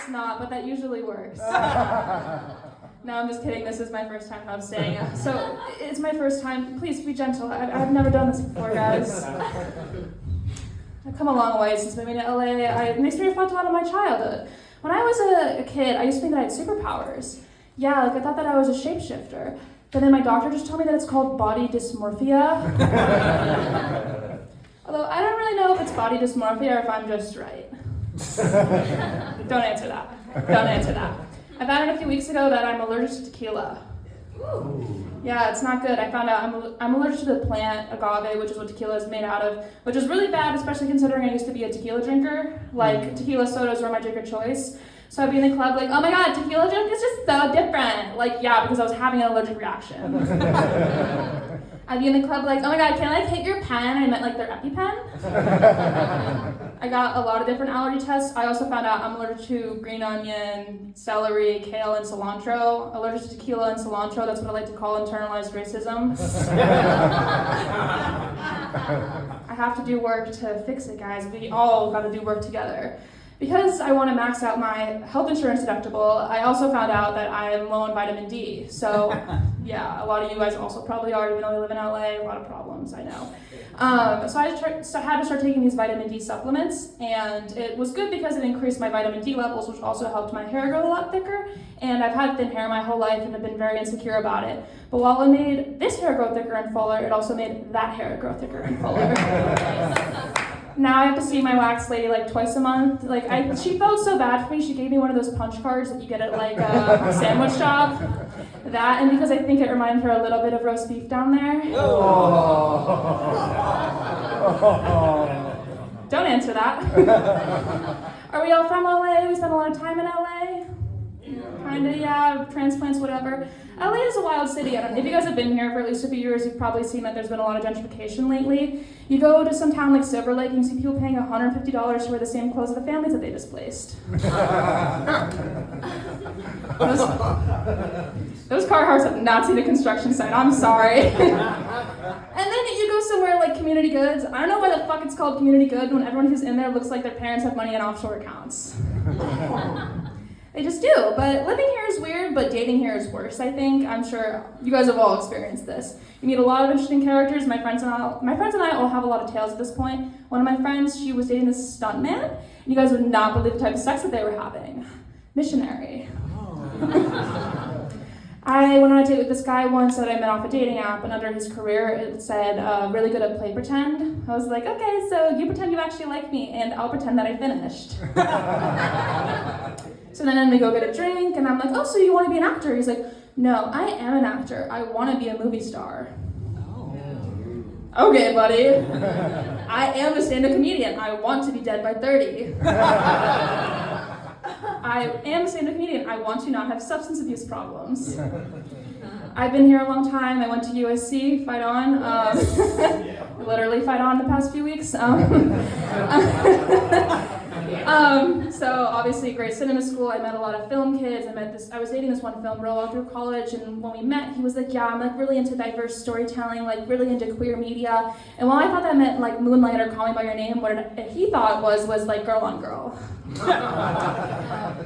not, but that usually works. No, I'm just kidding. This is my first time hosting. So it's my first time. Please be gentle. I've never done this before, guys. I've come a long way since moving to LA. It makes me reflect a lot on my childhood. When I was a kid, I used to think that I had superpowers. Yeah, like I thought that I was a shapeshifter. But then my doctor just told me that it's called body dysmorphia. Although I don't really know if it's body dysmorphia or if I'm just right. Don't answer that. Don't answer that. I found out a few weeks ago that I'm allergic to tequila. Yeah, it's not good. I found out I'm allergic to the plant agave, which is what tequila is made out of, which is really bad, especially considering I used to be a tequila drinker. Like, tequila sodas were my drink of choice. So I'd be in the club like, oh my god, tequila drink is just so different. Like, yeah, because I was having an allergic reaction. I'd be in the club like, oh my god, can I hit your pen? I meant like their EpiPen. I got a lot of different allergy tests. I also found out I'm allergic to green onion, celery, kale, and cilantro. Allergic to tequila and cilantro, that's what I like to call internalized racism. I have to do work to fix it, guys. We all gotta do work together. Because I want to max out my health insurance deductible, I also found out that I am low in vitamin D. So, yeah, a lot of you guys also probably are, even though we live in LA, a lot of problems, I know. So I had to start taking these vitamin D supplements, and it was good because it increased my vitamin D levels, which also helped my hair grow a lot thicker. And I've had thin hair my whole life and have been very insecure about it. But while it made this hair grow thicker and fuller, it also made that hair grow thicker and fuller. Now I have to see my wax lady like twice a month. Like she felt so bad for me, she gave me one of those punch cards that you get at like a sandwich shop. That, and because I think it reminded her a little bit of roast beef down there. Don't answer that. Are we all from LA? We spend a lot of time in LA? Kinda, yeah, transplants, whatever. LA is a wild city. I don't know if you guys have been here for at least a few years, you've probably seen that there's been a lot of gentrification lately. You go to some town like Silver Lake and you see people paying $150 to wear the same clothes as the families that they displaced. Those Carhartts have not seen a construction site, I'm sorry. And then you go somewhere like Community Goods. I don't know why the fuck it's called Community Good when everyone who's in there looks like their parents have money in offshore accounts. They just do, but living here is weird, but dating here is worse, I think. I'm sure you guys have all experienced this. You meet a lot of interesting characters. My friends and I all have a lot of tales at this point. One of my friends, she was dating this stuntman, and you guys would not believe the type of sex that they were having. Missionary. I went on a date with this guy once that I met off a dating app, and under his career it said, really good at play pretend. I was like, okay, so you pretend you actually like me, and I'll pretend that I finished. So then we go get a drink, and I'm like, oh, so you want to be an actor? He's like, no, I am an actor. I want to be a movie star. Oh. Okay, buddy. I am a stand-up comedian. I want to be dead by 30. I am a stand-up comedian. I want to not have substance abuse problems. I've been here a long time. I went to USC, fight on. Literally fight on the past few weeks. So obviously great cinema school. I met a lot of film kids. I was dating this one film girl all through college, and when we met, he was like, yeah, I'm like really into diverse storytelling, like really into queer media. And while I thought that meant like Moonlight or Call Me by Your Name, what he thought was like girl on girl.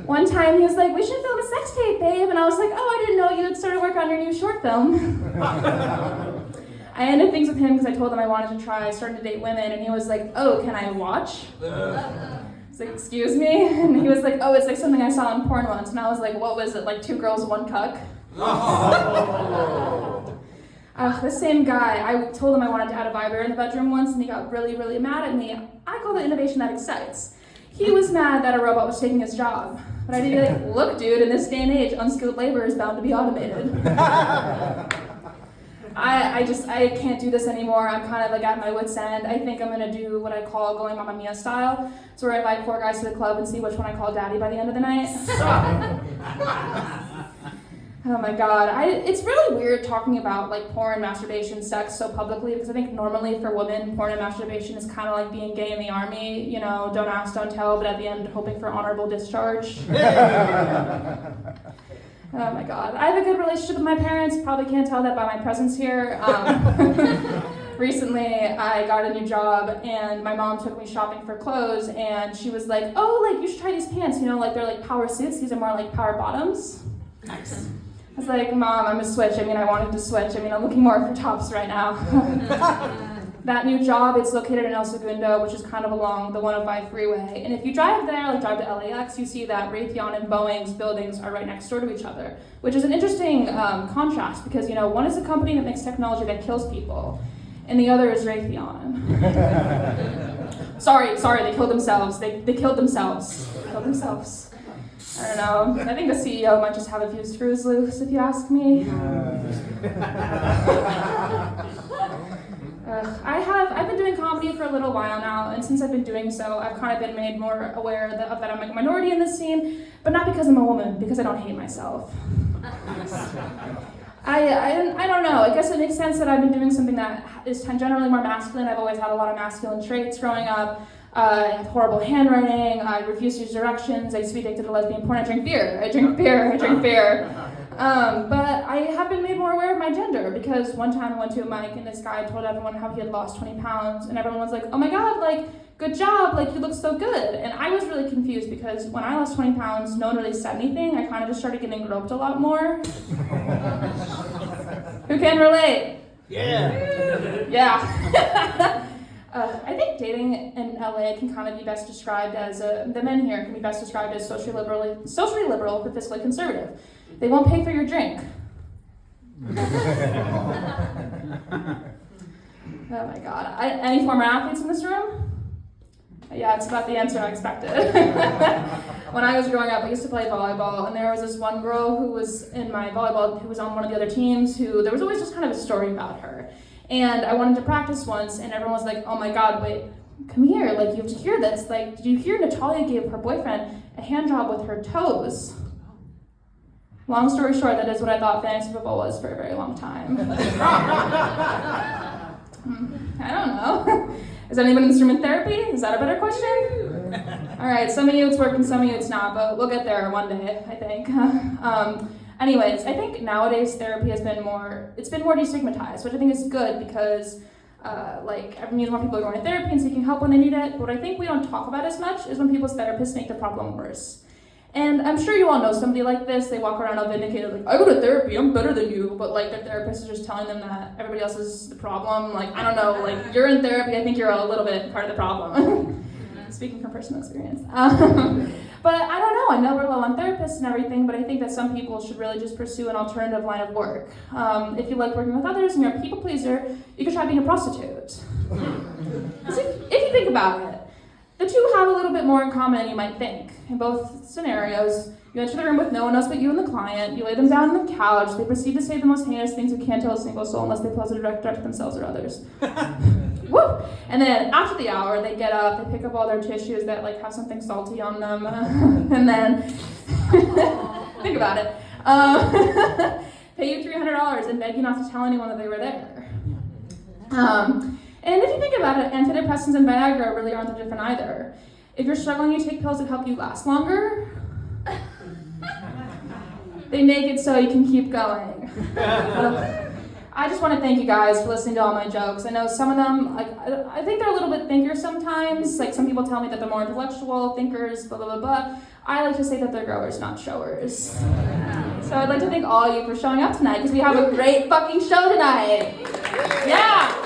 One time he was like, we should film a sex tape, babe. And I was like, oh, I didn't know you had started work on your new short film. I ended things with him because I told him I wanted to try starting to date women, and he was like, oh, can I watch? I was like, excuse me? And he was like, oh, it's like something I saw in porn once. And I was like, what was it, like 2 girls, 1 cuck? The same guy, I told him I wanted to add a vibrator in the bedroom once, and he got really, really mad at me. I call it innovation that excites. He was mad that a robot was taking his job. But I'd be like, look, dude, in this day and age, unskilled labor is bound to be automated. I can't do this anymore. I'm kind of like at my wit's end. I think I'm gonna do what I call going Mamma Mia style. So where I invite 4 guys to the club and see which one I call daddy by the end of the night. Oh my god. It's really weird talking about like porn, masturbation, sex so publicly, because I think normally for women, porn and masturbation is kind of like being gay in the army. You know, don't ask, don't tell, but at the end hoping for honorable discharge. Oh my god. I have a good relationship with my parents. Probably can't tell that by my presence here. recently I got a new job and my mom took me shopping for clothes and she was like, oh, like you should try these pants, you know, like they're like power suits, these are more like power bottoms. Nice. I was like, Mom, I'm gonna switch. I mean, I wanted to switch. I mean, I'm looking more for tops right now. That new job, it's located in El Segundo, which is kind of along the 105 freeway. And if you drive there, like drive to LAX, you see that Raytheon and Boeing's buildings are right next door to each other, which is an interesting contrast because, you know, one is a company that makes technology that kills people, and the other is Raytheon. sorry, they killed themselves. They killed themselves. Killed themselves. I don't know. I think the CEO might just have a few screws loose, if you ask me. I've been doing comedy for a little while now, and since I've been doing so, I've kind of been made more aware of that I'm like a minority in this scene, but not because I'm a woman, because I don't hate myself. I don't know. I guess it makes sense that I've been doing something that is generally more masculine. I've always had a lot of masculine traits growing up. I have horrible handwriting. I refuse to use directions. I used to be addicted to lesbian porn. I drink beer. But I have been made more aware of my gender because one time I went to a mic and this guy told everyone how he had lost 20 pounds and everyone was like, oh my God, like, good job, like, you look so good. And I was really confused because when I lost 20 pounds, no one really said anything. I kind of just started getting groped a lot more. Who can relate? Yeah. I think dating in LA can kind of be best described as, the men here can be best described as socially liberal but fiscally conservative. They won't pay for your drink. Oh my God. Any former athletes in this room? Yeah, it's about the answer I expected. When I was growing up, I used to play volleyball, and there was this one girl who was in my volleyball, who was on one of the other teams, there was always just kind of a story about her. And I wanted to practice once, and everyone was like, oh my God, wait, come here, like, you have to hear this. Like, did you hear Natalia gave her boyfriend a hand job with her toes? Long story short, that is what I thought fantasy football was for a very long time. I don't know. Is anyone in this room in therapy? Is that a better question? All right, some of you it's working, some of you it's not, but we'll get there one day, I think. Anyways, I think nowadays therapy has been more destigmatized, which I think is good because it means more people are going to therapy and seeking help when they need it. But what I think we don't talk about as much is when people's therapists make the problem worse. And I'm sure you all know somebody like this. They walk around all vindicated, like, I go to therapy, I'm better than you. But like their therapist is just telling them that everybody else is the problem. Like, I don't know, like you're in therapy, I think you're a little bit part of the problem. Speaking from personal experience. But I don't know, I know we're low on therapists and everything, but I think that some people should really just pursue an alternative line of work. If you like working with others and you're a people pleaser, you could try being a prostitute. If you think about it, the two have a little bit more in common than you might think. In both scenarios, you enter the room with no one else but you and the client, you lay them down on the couch, they proceed to say the most heinous things you can't tell a single soul unless they pose a direct threat to themselves or others. Woo! And then after the hour, they get up, they pick up all their tissues that like have something salty on them, and then, think about it, pay you $300 and beg you not to tell anyone that they were there. And if you think about it, antidepressants and Viagra really aren't that different either. If you're struggling, you take pills that help you last longer. They make it so you can keep going. I just want to thank you guys for listening to all my jokes. I know some of them, like, I think they're a little bit thinkers sometimes. Like, some people tell me that they're more intellectual, thinkers, blah, blah, blah, blah. I like to say that they're growers, not showers. So I'd like to thank all of you for showing up tonight, because we have a great fucking show tonight. Yeah.